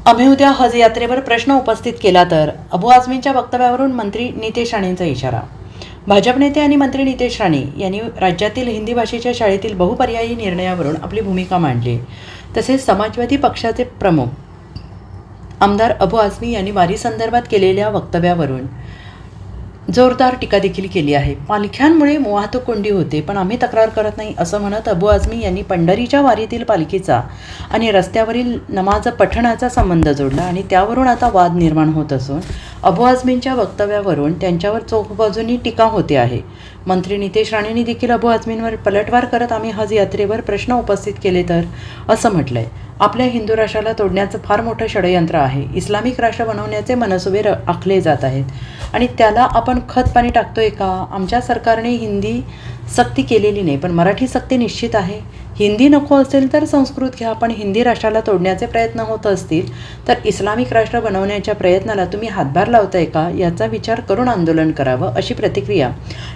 आम्ही उद्या हज यात्रेवर प्रश्न उपस्थित केला तर अबू आझमींच्या वक्तव्यावरून मंत्री नितेश राणेंचा इशारा। भाजप नेते आणि मंत्री नितेश राणे यांनी राज्यातील हिंदी भाषेच्या शाळेतील बहुपर्यायी निर्णयावरून आपली भूमिका मांडली। तसेच समाजवादी पक्षाचे प्रमुख आमदार अबू आझमी यांनी वारी संदर्भात केलेल्या वक्तव्यावरून जोरदार टीका देखील केली आहे। पालख्यांमुळे वाहतूक कोंडी होते, पण आम्ही तक्रार करत नाही असं म्हणत अबू आझमी यांनी पंढरीच्या वारीतील पालखीचा आणि रस्त्यावरील नमाज पठणाचा संबंध जोडला आणि त्यावरून आता वाद निर्माण होत असून अबू आझमींच्या वक्तव्यावरून त्यांच्यावर चोखबाजूंनी टीका होते आहे। मंत्री नितेश राणेंनी देखील अबू आझमींवर पलटवार करत आम्ही हज यात्रेवर प्रश्न उपस्थित केले तर असं म्हटलंय। आपल्या हिंदू राष्ट्राला तोडण्याचं फार मोठं षडयंत्र आहे। इस्लामिक राष्ट्र बनवण्याचे मनसुबे आखले जात आहेत आणि त्याला आपण खत पाणी टाकतोय का? आमच्या सरकारने हिंदी सक्ती केलेली नाही, पण मराठी सक्ती निश्चित आहे। हिंदी नको असेल तर संस्कृत घ्या, पण हिंदी राष्ट्राला तोडण्याचे प्रयत्न होत असतील तर इस्लामिक राष्ट्र बनवण्याच्या प्रयत्नाला तुम्ही हातभार लावताय का, याचा विचार करून आंदोलन करावं, अशी प्रतिक्रिया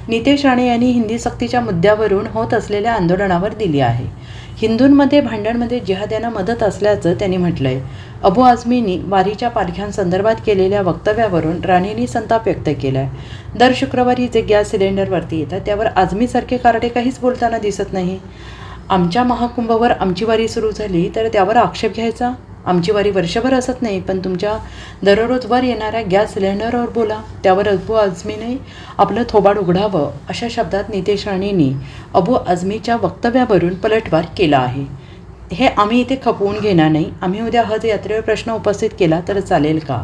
नितेश राणे यांनी हिंदी सक्तीच्या मुद्द्यावरून होत असलेल्या आंदोलनावर दिली आहे। हिंदूंमध्ये भांडणमध्ये जिहाद यांना मदत असल्याचं त्यांनी म्हटलंय। अबू आझमींनी वारीच्या पालख्यांसंदर्भात केलेल्या वक्तव्यावरून राणेंनी संताप व्यक्त केलाय। दर शुक्रवारी जे गॅस सिलेंडरवरती येतात त्यावर आझमीसारखे कारडे काहीच बोलताना दिसत नाही। आमच्या महाकुंभवर आमची वारी सुरू झाली तर त्यावर आक्षेप घ्यायचा? आमची वारी वर्षभर असत नाही, पण तुमच्या दररोज वर येणाऱ्या गॅस सिलेंडरवर बोला, त्यावर अबू आझमीने आपलं थोबाड उघडावं, अशा शब्दात नितेश राणेंनी अबू आझमीच्या वक्तव्यावरून पलटवार केला आहे। हे आम्ही इथे खपवून घेणार नाही। आम्ही उद्या हज यात्रेवर प्रश्न उपस्थित केला तर चालेल का,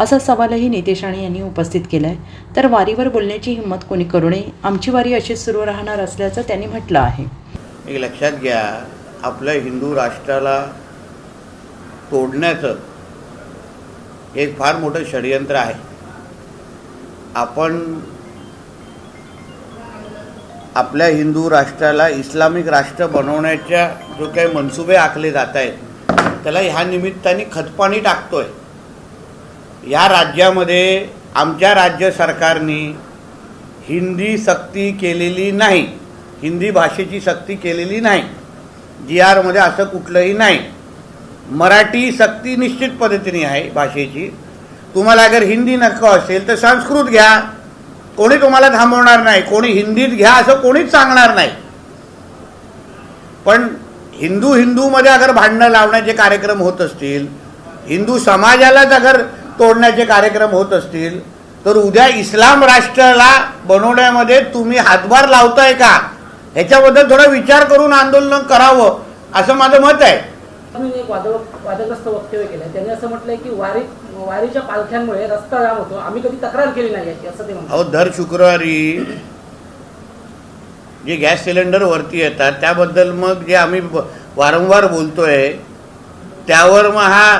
असा सवालही नितेश राणे यांनी उपस्थित केला आहे। तर वारीवर बोलण्याची हिंमत कोणी करू नये, आमची वारी अशीच सुरू राहणार असल्याचं त्यांनी म्हटलं आहे। एक लक्षात घ्या, आपल्या हिंदू राष्ट्राला तोडण्याचं एक फार मोठं षडयंत्र आहे। आपण आपल्या हिंदू राष्ट्राला इस्लामिक राष्ट्र बनवण्याच्या जो काही मनसुबे आखले जात आहेत त्याला ह्या निमित्ताने खतपाणी टाकतोय। या राज्यामध्ये आमच्या राज्य सरकारने हिंदी सक्ती केलेली नाही, हिंदी भाषेची सक्ती केलेली नाही, GR मध्ये असं कुठलंही नाही। मराठी सक्ती निश्चित पद्धतीने आहे भाषेची। तुम्हाला अगर हिंदी नको असेल तर संस्कृत घ्या, कोणी तुम्हाला थांबवणार नाही। कोणी हिंदीत घ्या असं कोणीच सांगणार नाही, पण हिंदूमध्ये अगर भांडणं लावण्याचे कार्यक्रम होत असतील, हिंदू समाजालाच अगर तोडण्याचे कार्यक्रम होत असतील तर उद्या इस्लाम राष्ट्राला बनवण्यामध्ये तुम्ही हातभार लावताय का, ह्याच्याबद्दल थोडा विचार करून आंदोलन करावं असं माझं मत आहे। एक वादग्रस्त वक्तव्य केलं। त्यांनी असं म्हटलंय की वारीच्या पालख्यांमुळे रस्ता जाम होतो, आम्ही कधी तक्रार केली नाही याची, असं ते म्हणतात। अहो, दर शुक्रवारी जे गॅस सिलेंडर वरती येतात त्याबद्दल मग जे आम्ही वारंवार बोलतोय त्यावर मग हा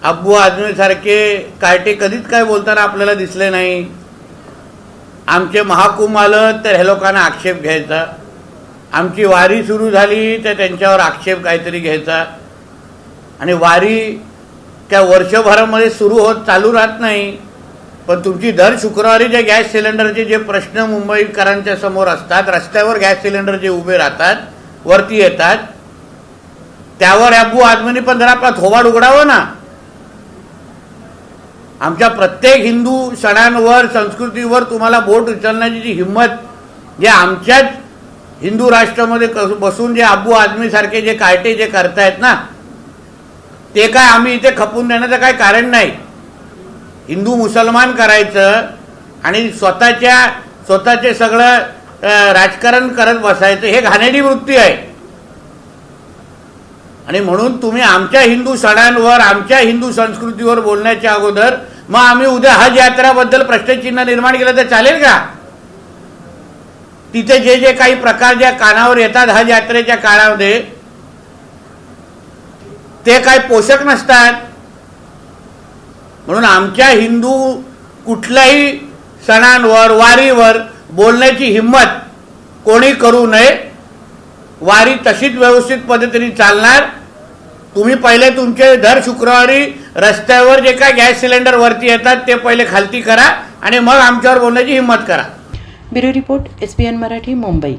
अबू आझमी सारखे कार्टे कधीच काय बोलताना आपल्याला दिसले नाही। आमचे महाकुंभ आलं तर हे लोकांना आक्षेप घ्यायचा, आमची वारी सुरू झाली तर त्यांच्यावर आक्षेप काहीतरी घ्यायचा, आणि वारी त्या वर्षभरामध्ये सुरू होत चालू राहत नाही। पण तुमची दर शुक्रवारी जे गॅस सिलेंडरचे जे प्रश्न मुंबईकरांच्या समोर असतात, रस्त्यावर गॅस सिलेंडर जे उभे राहतात वरती येतात, त्यावर अबू आझमींनी पण जरा आपला थोबाड उघडावं ना। आमच्या प्रत्येक हिंदू सणांवर संस्कृतीवर तुम्हाला बोट उचलण्याची जी हिंमत जे आमच्याच हिंदू राष्ट्रामध्ये बसून जे अबू आझमी सारखे जे कार्टे जे करतायत ना, ते काय आम्ही इथे खपून देण्याचं काय कारण नाही। हिंदू मुसलमान करायचं आणि स्वतःचे सगळं राजकारण करत बसायचं, हे घाणेरडी वृत्ती आहे। आणि म्हणून तुम्ही आमच्या हिंदू सणांवर आमच्या हिंदू संस्कृतीवर बोलण्याच्या अगोदर मग आम्ही उद्या हज यात्राबद्दल प्रश्नचिन्ह निर्माण केलं तर चालेल का? तिथे जे काही प्रकार ज्या कानावर येतात हज यात्रेच्या काळामध्ये ते काय पोषक नसतात। म्हणून आमच्या हिंदू कुठल्याही सणांवर वारीवर बोलण्याची हिंमत कोणी करू नये। वारी तशीच व्यवस्थित पद्धतीने चालणार। तुम्ही पहिले तुमचे दर शुक्रवारी रस्त्यावर जे काय गॅस सिलेंडर वरती येतात ते पहिले खालती करा आणि मग आमच्यावर बोलण्याची हिंमत करा। Bureau report, SBN Marathi, Mumbai.